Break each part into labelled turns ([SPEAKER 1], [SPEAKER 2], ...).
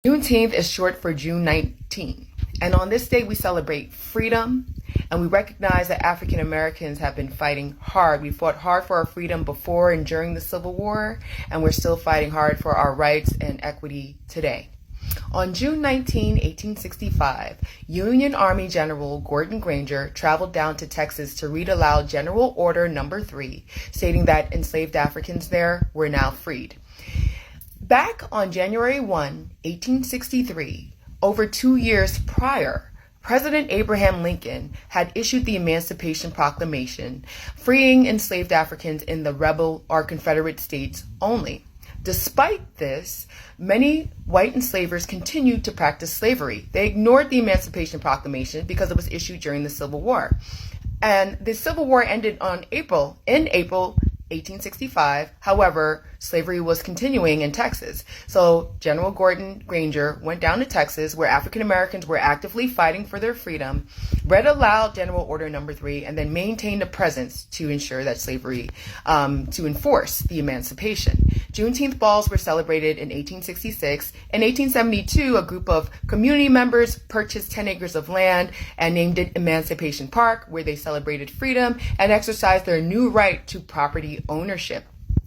[SPEAKER 1] Juneteenth is short for June 19, and on this day we celebrate freedom, and we recognize that African Americans have been fighting hard. We fought hard for our freedom before and during the Civil War, and we're still fighting hard for our rights and equity today. On June 19, 1865, Union Army General Gordon Granger traveled down to Texas to read aloud General Order Number 3, stating that enslaved Africans there were now freed. Back on January 1, 1863, over 2 years prior, President Abraham Lincoln had issued the Emancipation Proclamation, freeing enslaved Africans in the rebel or Confederate states only. Despite this, many white enslavers continued to practice slavery. They ignored the Emancipation Proclamation because it was issued during the Civil War. And the Civil War ended in April 1865. However, slavery was continuing in Texas. So General Gordon Granger went down to Texas, where African Americans were actively fighting for their freedom, read aloud General Order Number 3, and then maintained a presence to ensure that slavery, to enforce the emancipation. Juneteenth balls were celebrated in 1866. In 1872, a group of community members purchased 10 acres of land and named it Emancipation Park, where they celebrated freedom and exercised their new right to property ownership.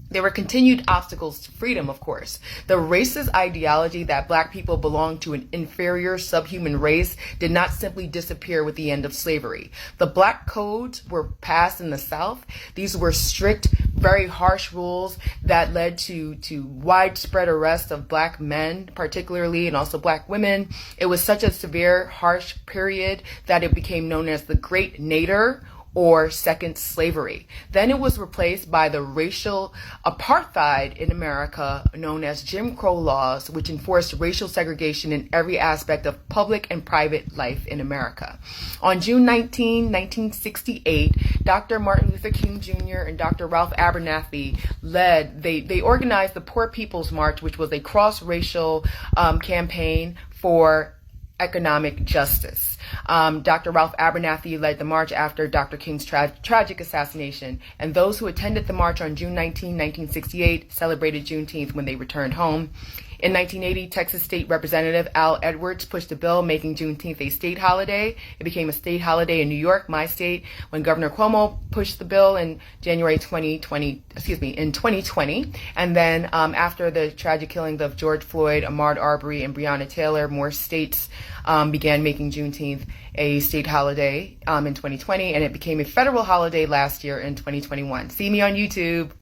[SPEAKER 1] There were continued obstacles to freedom, of course. The racist ideology that Black people belonged to an inferior subhuman race did not simply disappear with the end of slavery. The Black codes were passed in the South. These were strict, very harsh rules that led to widespread arrest of Black men, particularly, and also Black women. It was such a severe, harsh period that it became known as the Great Nadir, or second slavery. Then it was replaced by the racial apartheid in America, known as Jim Crow laws, which enforced racial segregation in every aspect of public and private life in America. On June 19, 1968, Dr. Martin Luther King Jr. and Dr. Ralph Abernathy they organized the Poor People's March, which was a cross-racial campaign for economic justice. Dr. Ralph Abernathy led the march after Dr. King's tragic assassination, and those who attended the march on June 19, 1968 celebrated Juneteenth when they returned home. In 1980, Texas State Representative Al Edwards pushed a bill making Juneteenth a state holiday. It became a state holiday in New York, my state, when Governor Cuomo pushed the bill in January 2020. And then after the tragic killings of George Floyd, Ahmaud Arbery, and Breonna Taylor, more states began making Juneteenth a state holiday in 2020, and it became a federal holiday last year in 2021. See me on YouTube.